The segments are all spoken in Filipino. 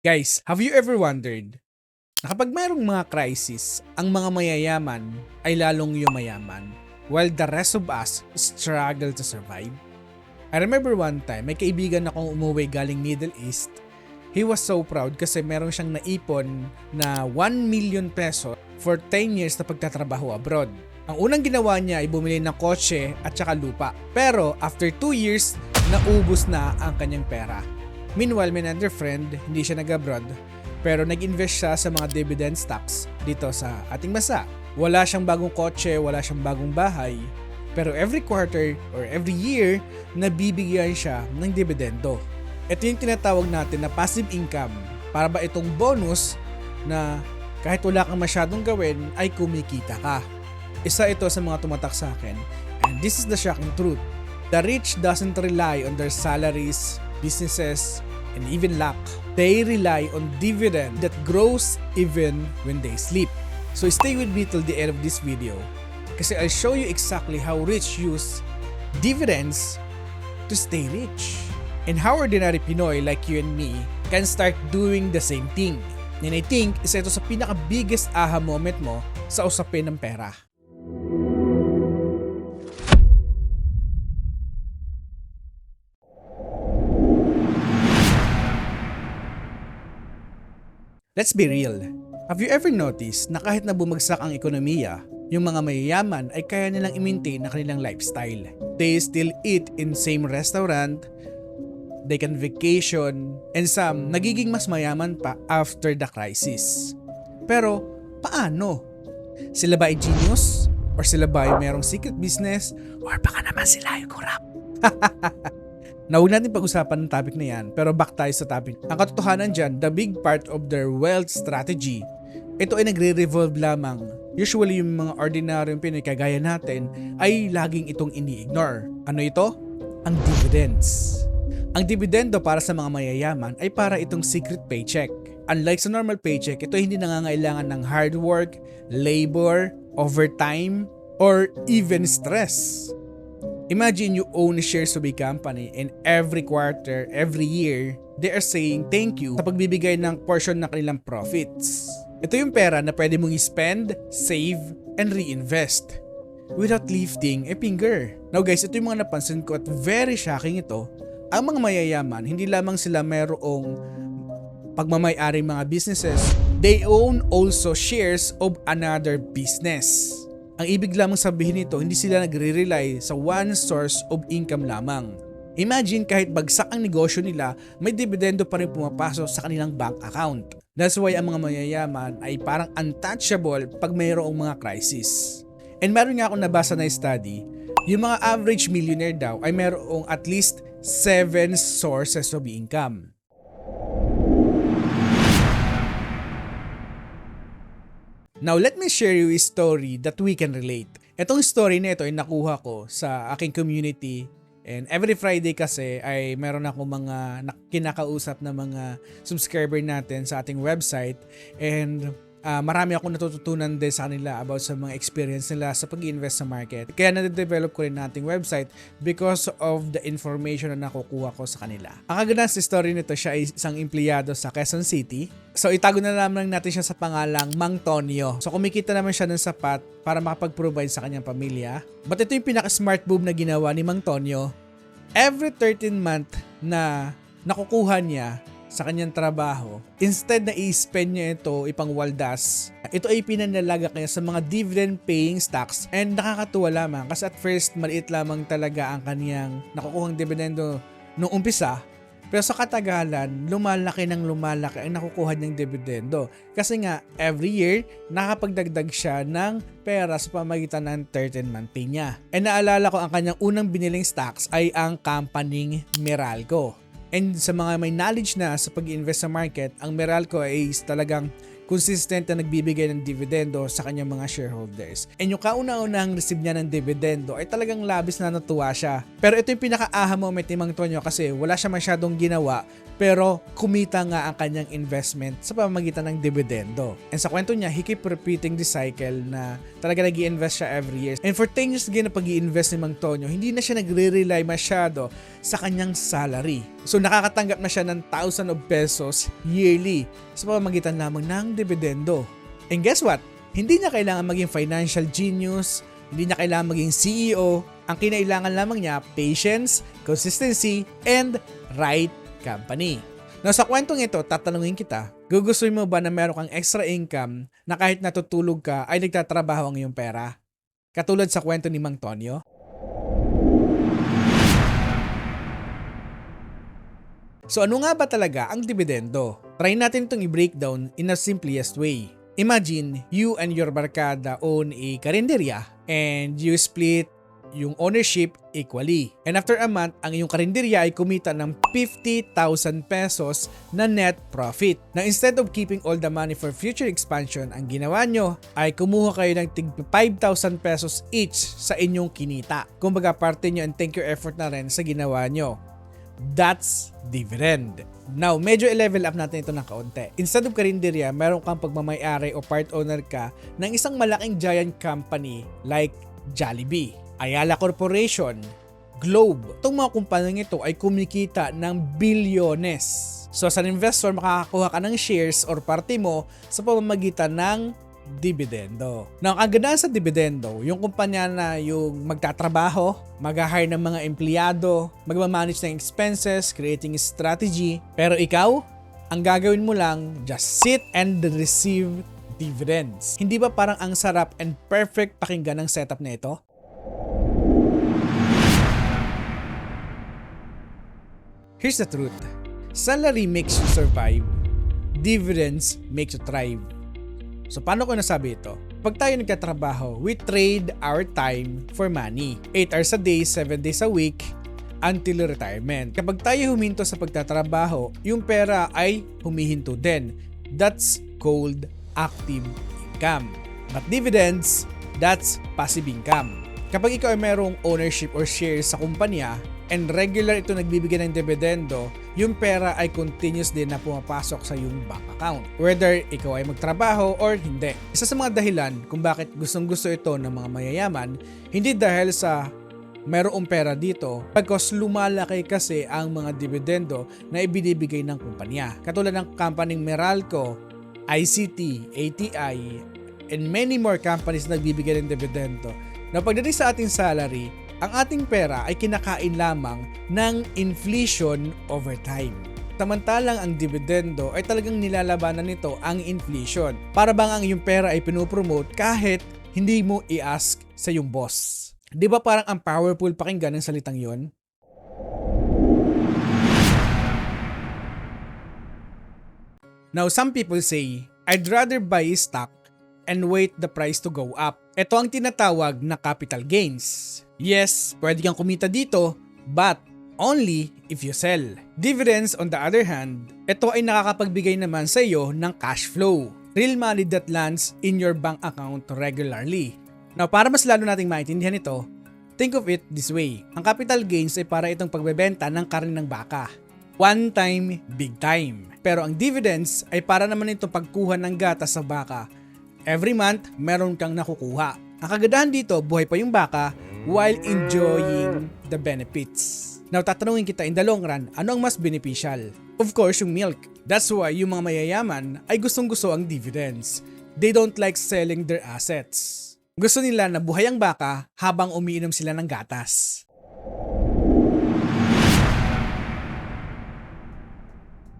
Guys, have you ever wondered na kapag mayroong mga crisis, ang mga mayayaman ay lalong yumayaman while the rest of us struggle to survive? I remember one time, may kaibigan akong umuwi galing Middle East. He was so proud kasi meron siyang naipon na 1 million peso for 10 years na pagtatrabaho abroad. Ang unang ginawa niya ay bumili ng kotse at saka lupa. Pero after 2 years, naubos na ang kanyang pera. Meanwhile, my another friend, hindi siya nag-abroad, pero nag-invest siya sa mga dividend stocks dito sa ating bansa. Wala siyang bagong kotse, wala siyang bagong bahay, pero every quarter or every year, nabibigyan siya ng dividendo. Ito yung tinatawag natin na passive income. Para ba itong bonus na kahit wala kang masyadong gawin, ay kumikita ka. Isa ito sa mga tumatak sa akin. And this is the shocking truth. The rich doesn't rely on their salaries, businesses, and even luck. They rely on dividend that grows even when they sleep. So stay with me till the end of this video kasi I'll show you exactly how rich use dividends to stay rich and how ordinary Pinoy like you and me can start doing the same thing. And I think isa ito sa pinaka-biggest aha moment mo sa usapin ng pera. Let's be real. Have you ever noticed na kahit na bumagsak ang ekonomiya, yung mga mayayaman ay kaya nilang i-maintain na kanilang lifestyle? They still eat in same restaurant, they can vacation, and some nagiging mas mayaman pa after the crisis. Pero, paano? Sila ba ay genius? Or sila ba ay merong secret business? Or baka naman sila ay corrupt? Na huwag natin pag-usapan ng topic na yan, pero back tayo sa topic. Ang katotohanan dyan, the big part of their wealth strategy, ito ay nagre-revolve lamang. Usually yung mga ordinaryong Pinoy kagaya natin ay laging itong ini-ignore. Ano ito? Ang dividends. Ang dividendo para sa mga mayayaman ay para itong secret paycheck. Unlike sa normal paycheck, ito hindi nangangailangan ng hard work, labor, overtime, or even stress. Imagine you own shares of a company and every quarter, every year, they are saying thank you sa pagbibigay ng portion ng kanilang profits. Ito yung pera na pwede mong i-spend, save, and reinvest without lifting a finger. Now guys, ito yung mga napansin ko at very shocking ito. Ang mga mayayaman, hindi lamang sila mayroong pagmamay-aring mga businesses, they own also shares of another business. Ang ibig lamang sabihin nito, hindi sila nagre-rely sa one source of income lamang. Imagine kahit bagsak ang negosyo nila, may dividendo pa rin pumapasok sa kanilang bank account. That's why ang mga mayayaman ay parang untouchable pag mayroong mga crisis. And meron nga akong nabasa na study, yung mga average millionaire daw ay mayroong at least 7 sources of income. Now, let me share you a story that we can relate. Itong story na ito ay nakuha ko sa aking community and every Friday kasi ay meron ako mga kinakausap na mga subscriber natin sa ating website and marami akong natututunan din sa kanila about sa mga experience nila sa pag-invest sa market. Kaya na-develop ko rin nating website because of the information na nakukuha ko sa kanila. Ang kagandang sa story nito, siya ay isang empleyado sa Quezon City. So itago na naman natin siya sa pangalang Mang Tonyo. So kumikita naman siya ng sapat para makapag-provide sa kanyang pamilya. But ito yung pinaka-smart move na ginawa ni Mang Tonyo. Every 13 month na nakukuha niya sa kanyang trabaho, instead na i-spend niya ito ipangwaldas, ito ay pinanalaga kanya sa mga dividend paying stocks. And nakakatuwa lamang kasi at first maliit lamang talaga ang kanyang nakukuhang dividendo nung umpisa, pero sa katagalan lumalaki ng lumalaki ang nakukuha niyang dividendo kasi nga every year nakapagdagdag siya ng pera sa pamagitan ng 13-month pay niya. And naalala ko ang kanyang unang biniling stocks ay ang company Meralco. And sa mga may knowledge na sa pag-invest sa market, ang Meralco ay talagang consistent na nagbibigay ng dividendo sa kanyang mga shareholders. And yung kauna-unahang receive niya ng dividendo ay talagang labis na natuwa siya. Pero ito yung pinaka-aha moment ni Mang Tonyo kasi wala siya masyadong ginawa pero kumita nga ang kanyang investment sa pamamagitan ng dividendo. And sa kwento niya, he keep repeating the cycle na talaga nag-i-invest siya every year. And for 10 years again na pag-i-invest ni Mang Tonyo, hindi na siya nagre-rely masyado sa kanyang salary. So nakakatanggap na siya ng thousands of pesos yearly sa pamamagitan lamang ng dividendo. And guess what? Hindi niya kailangan maging financial genius, hindi niya kailangan maging CEO. Ang kinailangan lamang niya, patience, consistency, and right company. Now sa kwentong ito, tatanungin kita, gugustuhin mo ba na meron kang extra income na kahit natutulog ka ay nagtatrabaho ang iyong pera? Katulad sa kwento ni Mang Tonyo? So ano nga ba talaga ang dividendo? Try natin itong i-breakdown in a simplest way. Imagine, you and your barkada own a karinderya and you split yung ownership equally. And after a month, ang iyong karinderya ay kumita ng 50,000 pesos na net profit. Now instead of keeping all the money for future expansion, ang ginawa nyo ay kumuha kayo ng tig 5,000 pesos each sa inyong kinita. Kumbaga parte nyo and thank your effort na rin sa ginawa nyo. That's dividend. Now, medyo i-level up natin ito ng kaunti. Instead of karinderya, meron kang pagmamayari o part owner ka ng isang malaking giant company like Jollibee, Ayala Corporation, Globe. Itong mga kumpanyang ito ay kumikita ng bilyones. So, as an investor, makakakuha ka ng shares or parte mo sa pamamagitan ng dividendo. Now, ang ganda sa dividendo, yung kumpanya na yung magtatrabaho, mag-hire ng mga empleyado, magmamanage ng expenses, creating strategy. Pero ikaw, ang gagawin mo lang, just sit and receive dividends. Hindi ba parang ang sarap and perfect pakinggan ng setup na ito? Here's the truth. Salary makes you survive. Dividends makes you thrive. So paano ko nasabi ito? Pag tayo nagtatrabaho, we trade our time for money. 8 hours a day, 7 days a week, until retirement. Kapag tayo huminto sa pagtatrabaho, yung pera ay humihinto din. That's called active income. But dividends, that's passive income. Kapag ikaw ay merong ownership or shares sa kumpanya, and regular ito nagbibigay ng dividendo, yung pera ay continuous din na pumapasok sa iyong bank account. Whether ikaw ay magtrabaho or hindi. Isa sa mga dahilan kung bakit gustong-gusto ito ng mga mayayaman, hindi dahil sa mayroong pera dito, because lumalaki kasi ang mga dividendo na ibinibigay ng kumpanya. Katulad ng companying Meralco, ICT, ATI, and many more companies na nagbibigay ng dividendo. Na pagdating sa ating salary, ang ating pera ay kinakain lamang ng inflation over time. Samantalang ang dividendo ay talagang nilalabanan nito ang inflation. Para bang ang iyong pera ay pinopromote kahit hindi mo i-ask sa iyong boss. Di ba parang ang powerful pakinggan ng salitang yon? Now some people say, I'd rather buy a stock and wait the price to go up. Ito ang tinatawag na capital gains. Yes, pwede kang kumita dito, but only if you sell. Dividends, on the other hand, ito ay nakakapagbigay naman sa iyo ng cash flow. Real money that lands in your bank account regularly. Now, para mas lalo nating maintindihan ito, think of it this way. Ang capital gains ay para itong pagbebenta ng karne ng baka. One time, big time. Pero ang dividends ay para naman itong pagkuha ng gatas sa baka. Every month, meron kang nakukuha. Ang kagandahan dito, buhay pa yung baka while enjoying the benefits. Now, tatanungin kita in the long run, ano ang mas beneficial? Of course, yung milk. That's why yung mga mayayaman ay gustong-gusto ang dividends. They don't like selling their assets. Gusto nila na buhay ang baka habang umiinom sila ng gatas.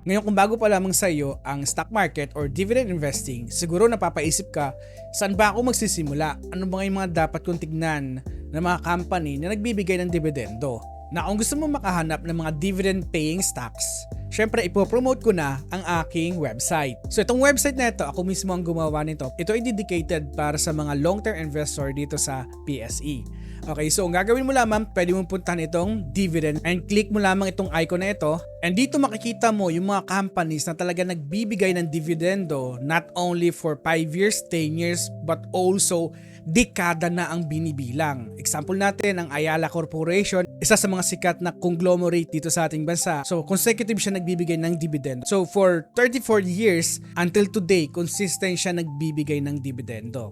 Ngayon kung bago pa lamang sa iyo ang stock market or dividend investing, siguro napapaisip ka, saan ba ako magsisimula? Ano ba yung mga dapat kong tignan ng mga company na nagbibigay ng dividendo? Na kung gusto mo makahanap ng mga dividend paying stocks, syempre ipopromote ko na ang aking website. So itong website na ito, ako mismo ang gumawa nito. Ito ay dedicated para sa mga long-term investor dito sa PSE. Okay, so ang gagawin mo lamang, pwede mong puntahan itong dividend and click mo lamang itong icon na ito. And dito makikita mo yung mga companies na talaga nagbibigay ng dividendo not only for 5 years, 10 years, but also dekada na ang binibilang. Example natin, ang Ayala Corporation, isa sa mga sikat na conglomerate dito sa ating bansa. So consecutive siya nagbibigay ng dividend. So for 34 years until today, consistent siya nagbibigay ng dividendo.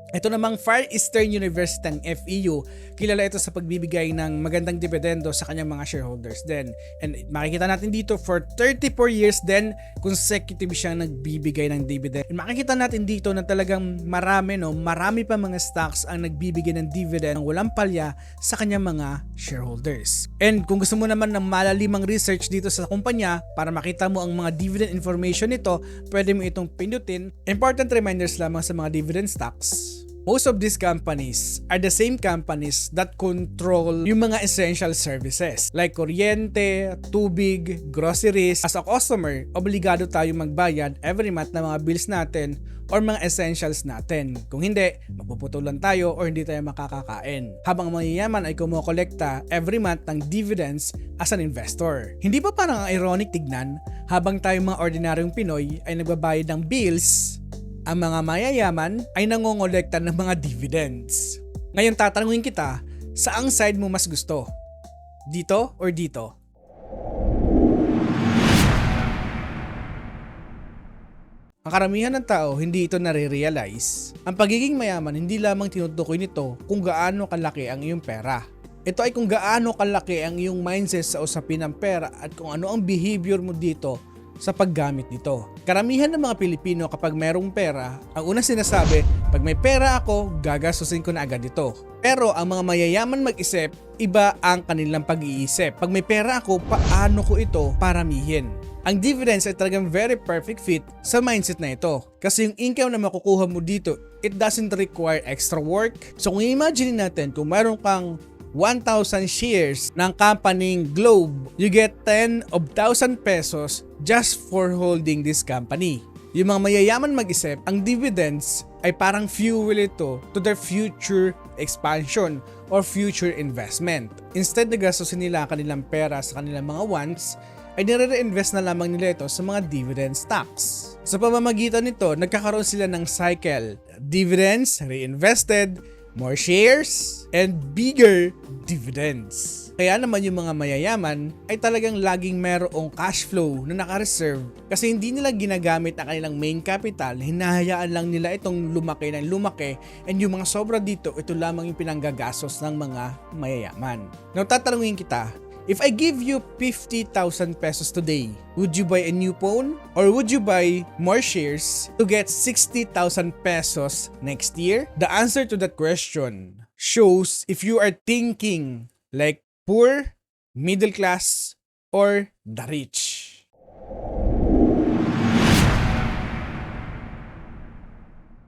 Ito namang Far Eastern University ng FEU, kilala ito sa pagbibigay ng magandang dividendo sa kanyang mga shareholders din. And makikita natin dito for 34 years din consecutive siyang nagbibigay ng dividend. And makikita natin dito na talagang marami pa mga stocks ang nagbibigay ng dividend ng walang palya sa kanyang mga shareholders. And kung gusto mo naman ng malalimang research dito sa kumpanya para makita mo ang mga dividend information nito, pwede mo itong pindutin. Important reminders lamang sa mga dividend stocks. Most of these companies are the same companies that control yung mga essential services like kuryente, tubig, groceries. As a customer, obligado tayo magbayad every month ng mga bills natin or mga essentials natin. Kung hindi, mapuputulan tayo or hindi tayo makakakain. Habang ang mayayaman ay kumokolekta every month ng dividends as an investor. Hindi ba parang ironic tignan habang tayo mga ordinaryong Pinoy ay nagbabayad ng bills, ang mga mayayaman ay nangongolekta ng mga dividends. Ngayon tatanungin kita, saang side mo mas gusto? Dito or dito? Ang karamihan ng tao hindi ito nare-realize. Ang pagiging mayaman hindi lamang tinutukoy nito kung gaano kalaki ang iyong pera. Ito ay kung gaano kalaki ang iyong mindset sa usapin ng pera at kung ano ang behavior mo dito sa paggamit nito. Karamihan ng mga Pilipino kapag merong pera, ang unang sinasabi, pag may pera ako, gagastusin ko na agad ito. Pero ang mga mayayaman mag-isip, iba ang kanilang pag-iisip. Pag may pera ako, paano ko ito paramihin? Ang dividends ay talagang very perfect fit sa mindset na ito. Kasi yung income na makukuha mo dito, it doesn't require extra work. So kung imagine natin, kung meron kang 1,000 shares ng company Globe, you get 10,000 pesos just for holding this company. Yung mga mayayaman mag-isip, ang dividends ay parang fuel ito to their future expansion or future investment. Instead na gastusin nila ang kanilang pera sa kanilang mga wants, ay nire-reinvest na lamang nila ito sa mga dividend stocks. Sa pamamagitan nito, nagkakaroon sila ng cycle. Dividends, reinvested, more shares, and bigger dividends. Kaya naman yung mga mayayaman ay talagang laging merong cash flow na naka-reserve kasi hindi nila ginagamit ang kanilang main capital, hinahayaan lang nila itong lumaki ng lumaki and yung mga sobra dito, ito lamang yung pinanggagastos ng mga mayayaman. Now tatanungin kita, if I give you 50,000 pesos today, would you buy a new phone? Or would you buy more shares to get 60,000 pesos next year? The answer to that question shows if you are thinking like poor, middle class, or the rich.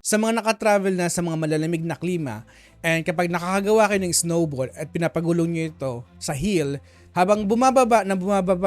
Sa mga nakatravel na sa mga malalamig na klima, and kapag nakakagawa kayo ng snowball at pinapagulong nyo ito sa hill, habang bumababa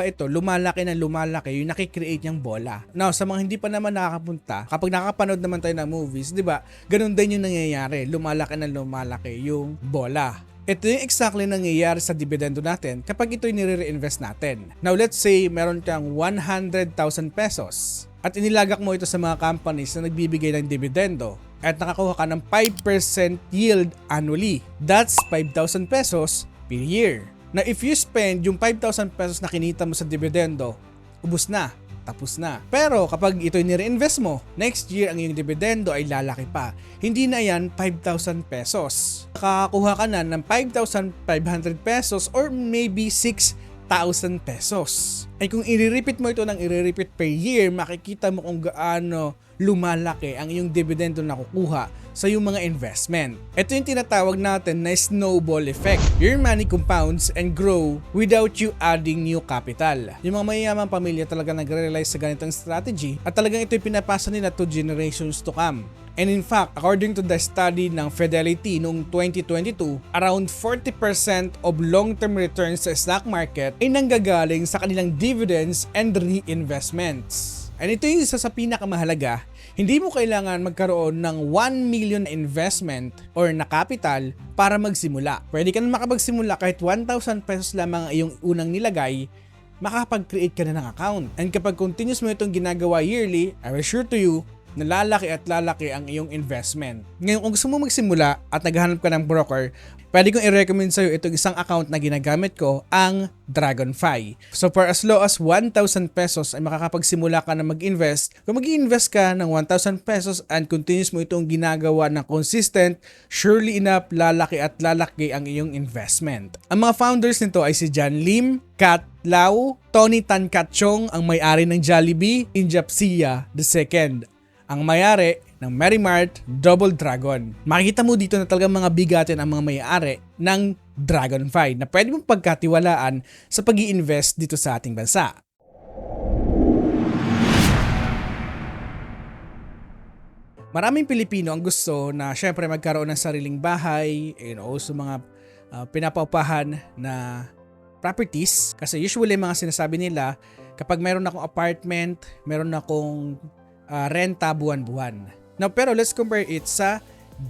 ito, lumalaki ng lumalaki yung nakikreate niyang bola. Now, sa mga hindi pa naman nakakapunta, kapag nakapanood naman tayo ng movies, di ba, ganun din yung nangyayari, lumalaki ng lumalaki yung bola. Ito yung exactly nangyayari sa dividendo natin kapag ito yung nire-reinvest natin. Now, let's say meron kang 100,000 pesos at inilagak mo ito sa mga companies na nagbibigay ng dividendo at nakakuha ka ng 5% yield annually. That's 5,000 pesos per year. Na if you spend yung 5,000 pesos na kinita mo sa dividendo, ubos na, tapos na. Pero kapag ito nire-invest mo, next year ang iyong dividendo ay lalaki pa. Hindi na yan 5,000 pesos. Nakakakuha ka na ng 5,500 pesos or maybe 6,000 pesos. Ay kung i-repeat mo ito ng i-repeat per year, makikita mo kung gaano lumalaki ang iyong dividendo na kukuha sa iyong mga investment. Ito yung tinatawag natin na Snowball Effect. Your money compounds and grow without you adding new capital. Yung mga mayayamang pamilya talaga nagre-realize sa ganitong strategy at talagang ito yung pinapasa nila to generations to come. And in fact, according to the study ng Fidelity noong 2022, around 40% of long-term returns sa stock market ay nanggagaling sa kanilang dividends and reinvestments. And ito yung isa sa pinakamahalaga, hindi mo kailangan magkaroon ng 1 million investment or na capital para magsimula. Pwede ka na makapagsimula kahit 1,000 pesos lamang ang iyong unang nilagay, makapag-create ka na ng account. And kapag continuous mo itong ginagawa yearly, I assure to you, na lalaki at lalaki ang iyong investment. Ngayon, kung gusto mo magsimula at naghahanap ka ng broker, pwede kong i-recommend sa'yo itong isang account na ginagamit ko, ang Dragonfy. So for as low as 1,000 pesos ay makakapagsimula ka na mag-invest. Kung mag-invest ka ng 1,000 pesos and continuous mo itong ginagawa ng consistent, surely enough, lalaki at lalaki ang iyong investment. Ang mga founders nito ay si John Lim, Kat Lau, Tony Tan Katchong, ang may-ari ng Jollibee, Injapsia II, ang may-ari ng Merrimart, Double Dragon. Makikita mo dito na talagang mga bigatin ang mga may-ari ng Dragonfy na pwede mong pagkatiwalaan sa pag-i-invest dito sa ating bansa. Maraming Pilipino ang gusto na syempre magkaroon ng sariling bahay and also mga pinapaupahan na properties, kasi usually mga sinasabi nila kapag meron akong apartment, meron akong renta buwan-buwan. Now pero let's compare it sa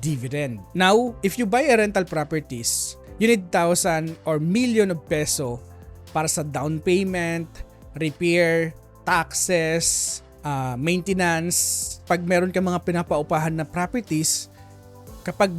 dividend. Now, if you buy a rental properties, you need 1,000 or million of peso para sa down payment, repair, taxes, maintenance. Pag meron ka mga pinapaupahan na properties, kapag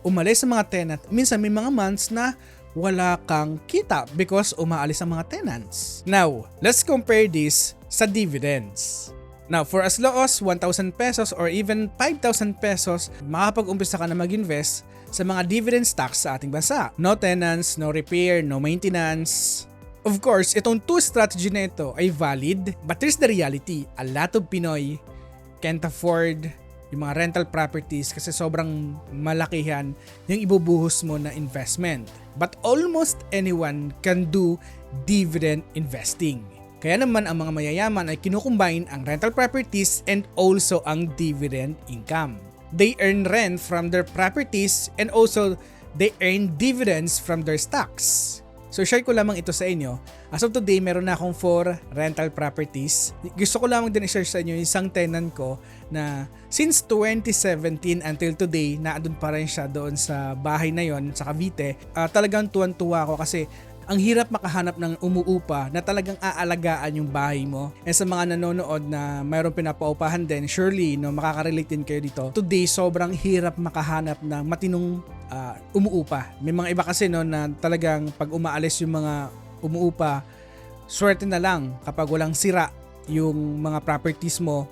umalis sa mga tenant, minsan may mga months na wala kang kita because umaalis ang mga tenants. Now, let's compare this sa dividends. Now, for as low as 1,000 pesos or even 5,000 pesos, makapag-umpisa ka na mag-invest sa mga dividend stocks sa ating bansa. No tenants, no repair, no maintenance. Of course, itong two strategy na ito ay valid, but here's the reality. A lot of Pinoy can't afford yung mga rental properties kasi sobrang malakihan yung ibubuhos mo na investment. But almost anyone can do dividend investing. Kaya naman ang mga mayayaman ay kinukumbine ang rental properties and also ang dividend income. They earn rent from their properties and also they earn dividends from their stocks. So share ko lamang ito sa inyo. As of today, meron na akong 4 rental properties. Gusto ko lamang din i-share sa inyo yung isang tenant ko na since 2017 until today, naandun pa rin siya doon sa bahay na yon sa Cavite. Talagang tuwan-tuwa ako kasi ang hirap makahanap ng umuupa na talagang aalagaan yung bahay mo. And sa mga nanonood na mayroong pinapaupahan din, surely no, makaka-relate din kayo dito. Today, sobrang hirap makahanap ng matinong umuupa. May mga iba kasi no, na talagang pag umaalis yung mga umuupa, swerte na lang kapag walang sira yung mga properties mo.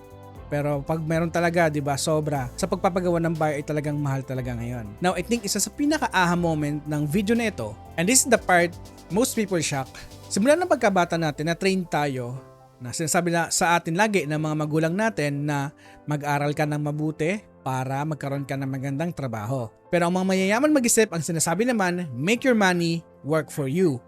Pero pag meron talaga, 'di ba, sobra. Sa pagpapagawa ng bahay ay talagang mahal talaga ngayon. Now, I think isa sa pinaka-aha moment ng video na ito, and this is the part most people shock. Simula ng pagkabata natin, na-train tayo, na sinasabi na sa atin lagi ng mga magulang natin na mag-aral ka ng mabuti para magkaroon ka ng magandang trabaho. Pero ang mga mayayaman mag-isip, ang sinasabi naman, make your money work for you.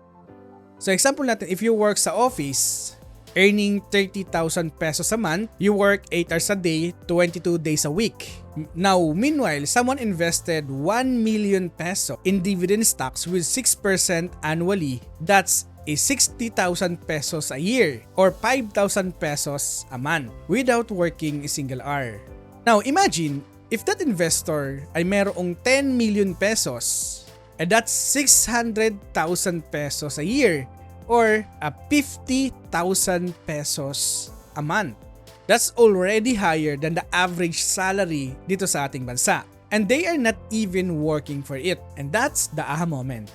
So example natin, if you work sa office, earning 30,000 pesos a month, you work 8 hours a day, 22 days a week. Now, meanwhile, someone invested 1 million peso in dividend stocks with 6% annually. That's a 60,000 pesos a year or 5,000 pesos a month without working a single hour. Now, imagine if that investor ay merong 10 million pesos, and that's 600,000 pesos a year or 50,000 pesos a month. That's already higher than the average salary dito sa ating bansa. And they are not even working for it. And that's the aha moment.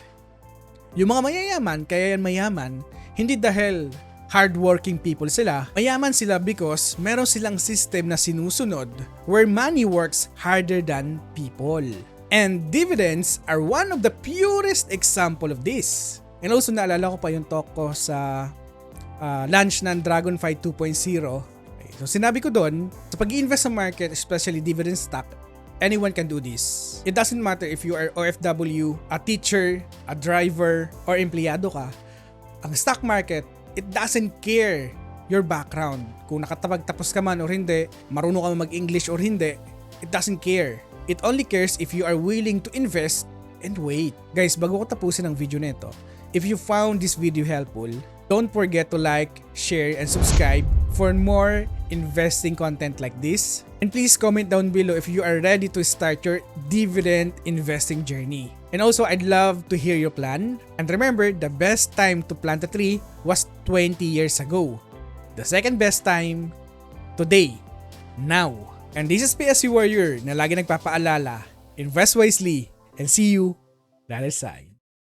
Yung mga mayayaman, kaya yan mayaman, hindi dahil hardworking people sila. Mayaman sila because meron silang system na sinusunod where money works harder than people. And dividends are one of the purest example of this. And also naalala ko pa yung talk ko sa launch ng Dragonfy 2.0. So sinabi ko doon, sa pag-i-invest sa market, especially dividend stock, anyone can do this. It doesn't matter if you are OFW, a teacher, a driver, or empleyado ka. Ang stock market, it doesn't care your background. Kung nakatapagtapos ka man or hindi, marunong ka mag-English or hindi, it doesn't care. It only cares if you are willing to invest and wait. Guys, bago ko tapusin ang video nito, if you found this video helpful, don't forget to like, share, and subscribe for more investing content like this. And please comment down below if you are ready to start your dividend investing journey. And also, I'd love to hear your plan. And remember, the best time to plant a tree was 20 years ago. The second best time, today, now. And this is PSC Warrior na lagi nagpapaalala, invest wisely, and see you, Lalesay.